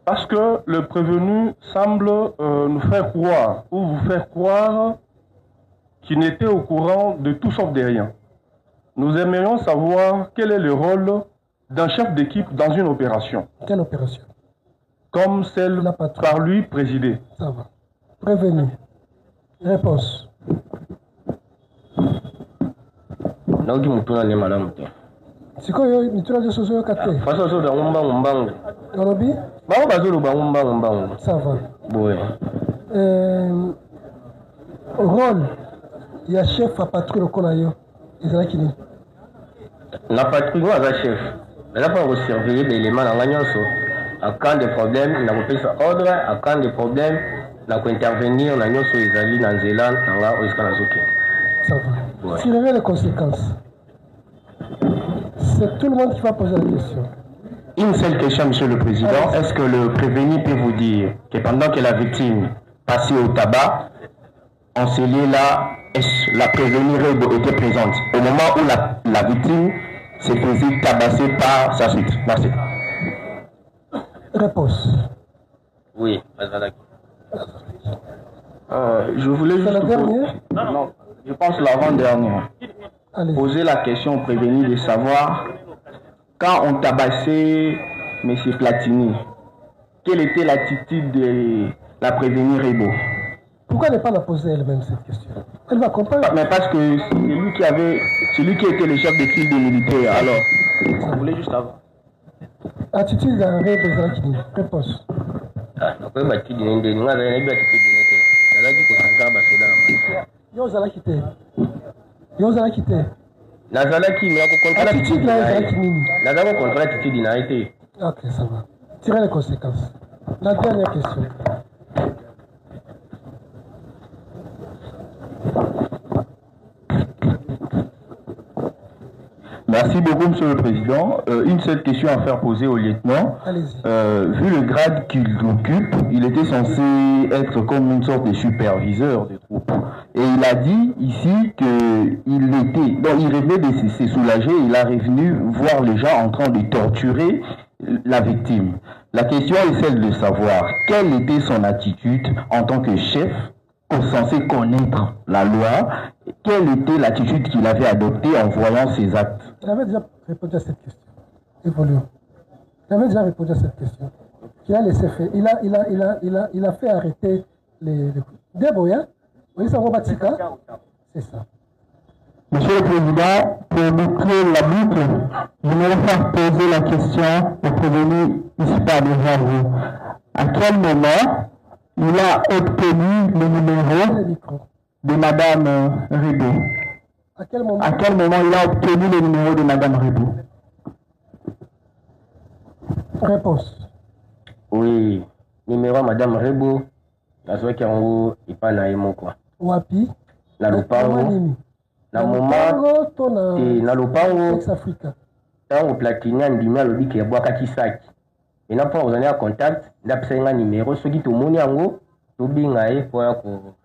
[SPEAKER 14] Parce que le prévenu semble nous faire croire, ou vous faire croire, qu'il n'était au courant de tout sauf de rien. Nous aimerions savoir quel est le rôle d'un chef d'équipe dans une opération.
[SPEAKER 2] Quelle opération?
[SPEAKER 14] Comme celle par lui présidée.
[SPEAKER 2] Ça va. Prévenu. Réponse.
[SPEAKER 20] Naoki Mutuna ne malamu te.
[SPEAKER 2] Siko yo mituna de soso kate.
[SPEAKER 20] Faso so da ngomba.
[SPEAKER 2] Olobi?
[SPEAKER 20] Ba bazulu ba ngomba.
[SPEAKER 2] Ça va.
[SPEAKER 20] Boye.
[SPEAKER 2] Rôle ya chef à patrouille lokola yo. Ezalaki nini?
[SPEAKER 20] La patrouille aza chef. Elle a pas surveiller des éléments na nganyonso. En cas de problème, na kopesa ordre, en cas de problème, na ko intervenir na nyonso ezali na nzela na nga oiska na zoke.
[SPEAKER 2] Ça va. Tirer les conséquences. C'est tout le monde qui va poser la question.
[SPEAKER 10] Une seule question, Monsieur le Président. Est-ce que le prévenu peut vous dire que pendant que la victime passait au tabac, en ce lieu-là, la prévenue Rebo était présente au moment où la victime se faisait tabasser par sa suite? Merci.
[SPEAKER 2] Réponse.
[SPEAKER 20] Oui,
[SPEAKER 10] je voulais juste...
[SPEAKER 2] C'est la dernière?
[SPEAKER 10] Non, je pense l'avant-dernière. Poser la question au prévenu de savoir, quand on tabassait M. Platini, quelle était l'attitude de la prévenue Rebo?
[SPEAKER 2] Pourquoi ne pas la poser elle-même cette question? Elle va comprendre.
[SPEAKER 10] Mais parce que c'est lui qui était le chef d'équipe des militaires, alors je voulais juste savoir.
[SPEAKER 2] Attitude d'un Rebo qui dit. Réponse. Yo zala quitté.
[SPEAKER 20] Nazalaki mais
[SPEAKER 2] attitude là ezalaki nini?
[SPEAKER 20] Nazalaki contre l'attitude n'a été.
[SPEAKER 2] Ok, ça va. Tirez les conséquences. La dernière question.
[SPEAKER 11] Merci beaucoup, Monsieur le Président. Une seule question à faire poser au lieutenant. Vu le grade qu'il occupe, il était censé être comme une sorte de superviseur des troupes. Et il a dit ici qu'il rêvait de se soulager. Il a revenu voir les gens en train de torturer la victime. La question est celle de savoir quelle était son attitude en tant que chef censé connaître la loi, quelle était l'attitude qu'il avait adoptée en voyant ses actes.
[SPEAKER 2] Il avait déjà répondu à cette question. Évoluons. Il avait déjà répondu à cette question. Il a laissé faire. Il a fait arrêter les Deboya. Oui, ça va c'est ça.
[SPEAKER 1] Monsieur le Président, pour boucler la boucle, je voudrais faire poser la question au prévenu ici par devant vous. À quel moment il a obtenu le numéro de Madame Ribot? À quel moment il a obtenu le numéro de Madame Ribot?
[SPEAKER 2] Réponse.
[SPEAKER 20] Oui, numéro Madame Ribot, la soirée qui est en haut, il pas naïmo quoi.
[SPEAKER 2] Wapi?
[SPEAKER 20] Na lopango. Na moment, na lopango. Tango Platini ndimi alobi ke boaka kisaki. Et n'a pas besoin de contact, d'après un numéro, ceux qui te monnaie en haut, tout bien pour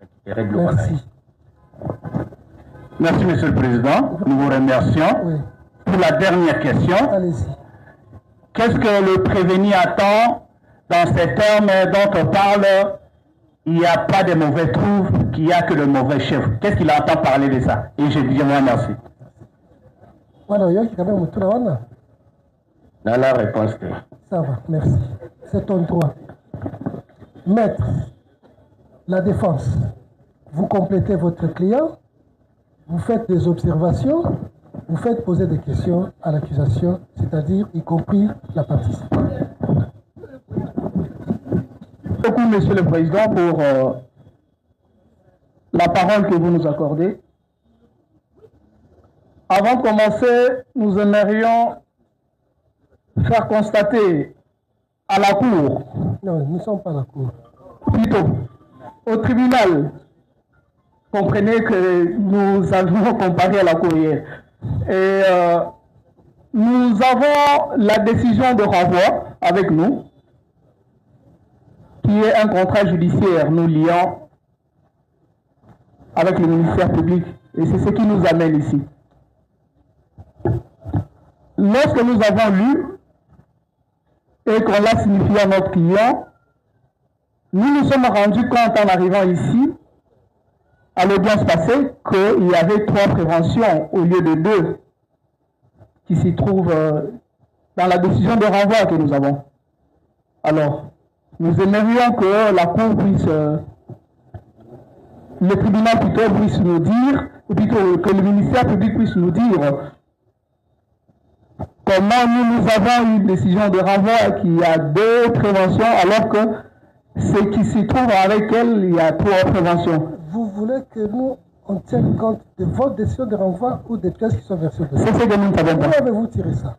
[SPEAKER 20] récupérer de l'eau.
[SPEAKER 4] Merci. Merci, Monsieur le Président. Nous vous remercions. Oui. Pour la dernière question, qu'est-ce que le prévenu attend dans ces termes dont on parle? Il n'y a pas de mauvais trouble, qu'il n'y a que le mauvais chef. Qu'est-ce qu'il entend parler de ça? Et je dis moi merci.
[SPEAKER 20] Dans la réponse.
[SPEAKER 2] Ça va, merci. C'est ton droit. Maître, la défense, vous complétez votre client, vous faites des observations, vous faites poser des questions à l'accusation, c'est-à-dire y compris la partie.
[SPEAKER 1] Merci beaucoup, Monsieur le Président, pour la parole que vous nous accordez. Avant de commencer, nous aimerions faire constater à la Cour.
[SPEAKER 2] Non, nous ne sommes pas à la Cour.
[SPEAKER 1] Plutôt, au tribunal. Comprenez que nous avons comparé à la Cour hier. Et nous avons la décision de renvoi avec nous, qui est un contrat judiciaire nous liant avec le ministère public. Et c'est ce qui nous amène ici. Lorsque nous avons lu et qu'on l'a signifié à notre client, nous nous sommes rendus compte en arrivant ici, à l'audience passée, qu'il y avait 3 préventions au lieu de 2 qui s'y trouvent dans la décision de renvoi que nous avons. Alors, nous aimerions que la Cour puisse, le tribunal plutôt puisse nous dire, ou plutôt que le ministère public puisse nous dire comment nous avons une décision de renvoi qui a 2 préventions alors que ce qui s'y trouve avec elle, il y a 3 préventions.
[SPEAKER 2] Vous voulez que nous, on tienne compte de votre décision de renvoi ou des pièces qui sont versées de ça?
[SPEAKER 1] C'est ce que nous ne savons pas.
[SPEAKER 2] Où avez-vous tiré ça?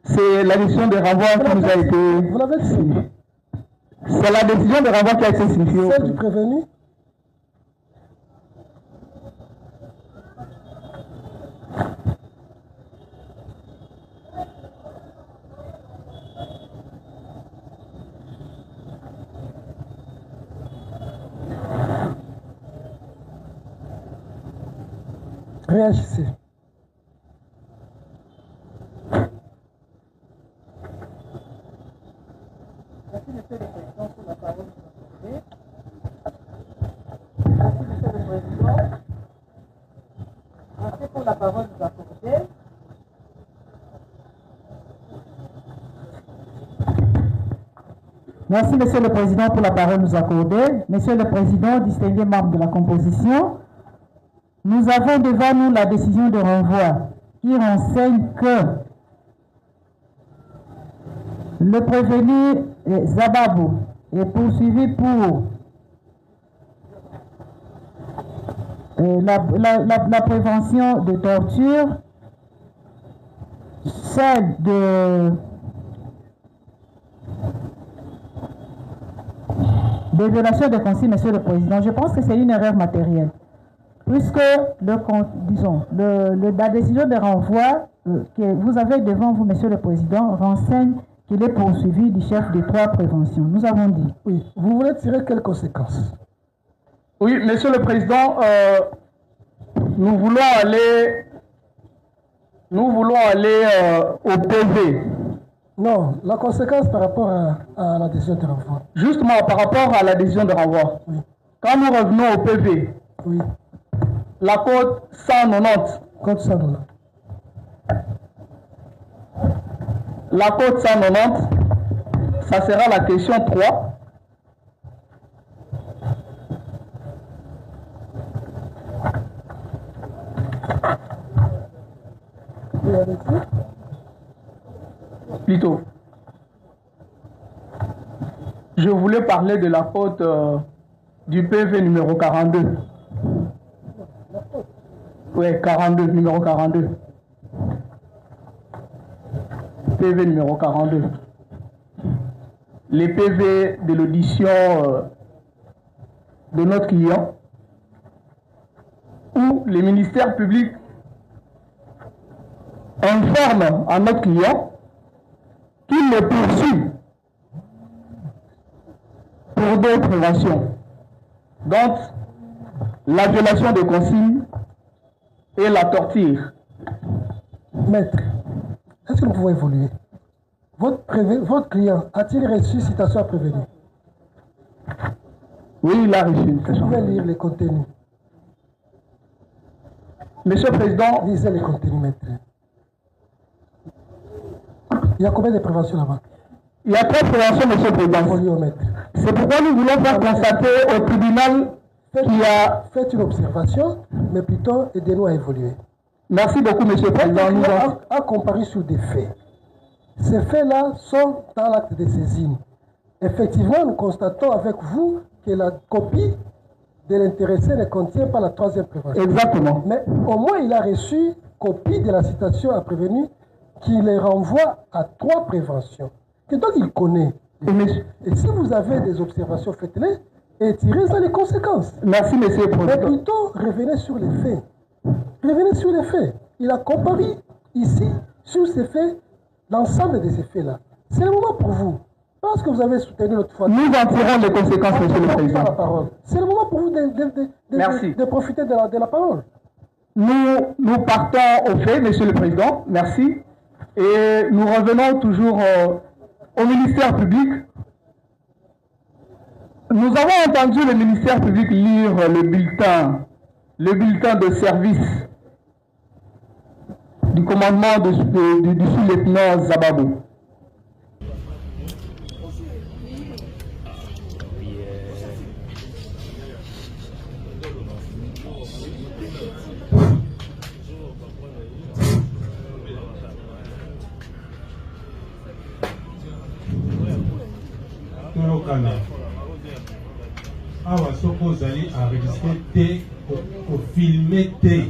[SPEAKER 1] C'est la décision de renvoi qui nous a été...
[SPEAKER 2] Vous l'avez dit?
[SPEAKER 1] C'est la décision de renvoi qui a été signifiée.
[SPEAKER 2] Celle du prévenu? Réagissez. Merci, Monsieur le Président, pour la parole que vous avez. Merci, Monsieur le Président. Merci pour la parole que vous accordez.
[SPEAKER 6] Merci, Monsieur le Président, pour la parole nous accordée. Monsieur le Président, distingués membres de la composition, nous avons devant nous la décision de renvoi qui renseigne que le prévenu Zababou est poursuivi pour la prévention de torture, celle de violation de consignes, Monsieur le Président. Je pense que c'est une erreur matérielle. puisque la décision de renvoi que vous avez devant vous, Monsieur le Président, renseigne qu'il est poursuivi du chef de 3 préventions. Nous avons dit.
[SPEAKER 2] Oui. Vous voulez tirer quelles conséquences?
[SPEAKER 9] Oui, Monsieur le Président, nous voulons aller au PV.
[SPEAKER 2] Non, la conséquence par rapport à la décision de renvoi.
[SPEAKER 9] Justement, par rapport à la décision de renvoi.
[SPEAKER 2] Oui.
[SPEAKER 9] Quand nous revenons au PV,
[SPEAKER 2] oui.
[SPEAKER 9] La code 190.
[SPEAKER 2] Code 190.
[SPEAKER 9] La code 190, ça sera la question 3. Plutôt. Je voulais parler de la faute du PV numéro 42. Oui, 42, numéro 42. PV numéro 42. Les PV de l'audition de notre client, où les ministères publics informent à notre client qu'il le poursuit pour d'autres préventions. Donc, la violation des consignes et la torture.
[SPEAKER 2] Maître, est-ce que nous pouvons évoluer? Votre client a-t-il reçu citation à prévenir?
[SPEAKER 9] Oui, il a reçu une citation.
[SPEAKER 2] Vous pouvez lire les contenus.
[SPEAKER 9] Monsieur le Président,
[SPEAKER 2] lisez les contenus, maître. Il y a combien de préventions là-bas?
[SPEAKER 9] Il y a 3 préventions, Monsieur le Président. C'est pourquoi nous voulons faire constater au tribunal qui a...
[SPEAKER 2] Faites une observation, mais plutôt aidez-nous à évoluer.
[SPEAKER 9] Merci beaucoup, Monsieur le Président.
[SPEAKER 2] Nous a comparé sur des faits. Ces faits-là sont dans l'acte de saisine. Effectivement, nous constatons avec vous que la copie de l'intéressé ne contient pas la 3e prévention.
[SPEAKER 9] Exactement.
[SPEAKER 2] Mais au moins, il a reçu copie de la citation à prévenir qui les renvoie à 3 préventions. Et donc, il connaît. Et si vous avez des observations, faites-les et tirez-en les conséquences.
[SPEAKER 9] Merci, Monsieur le Président.
[SPEAKER 2] Mais plutôt, revenez sur les faits. Revenez sur les faits. Il a comparé ici, sur ces faits, l'ensemble de ces faits-là. C'est le moment pour vous. Parce que vous avez soutenu l'autre fois.
[SPEAKER 9] Nous en tirons les conséquences, Monsieur le Président.
[SPEAKER 2] C'est le moment pour vous de profiter de la parole.
[SPEAKER 9] Nous partons au fait, Monsieur le Président. Merci. Et nous revenons toujours au ministère public. Nous avons entendu le ministère public lire le bulletin de service du commandement du sous-lieutenant Zababou.
[SPEAKER 7] awa soki ozali enregistre te ofilme te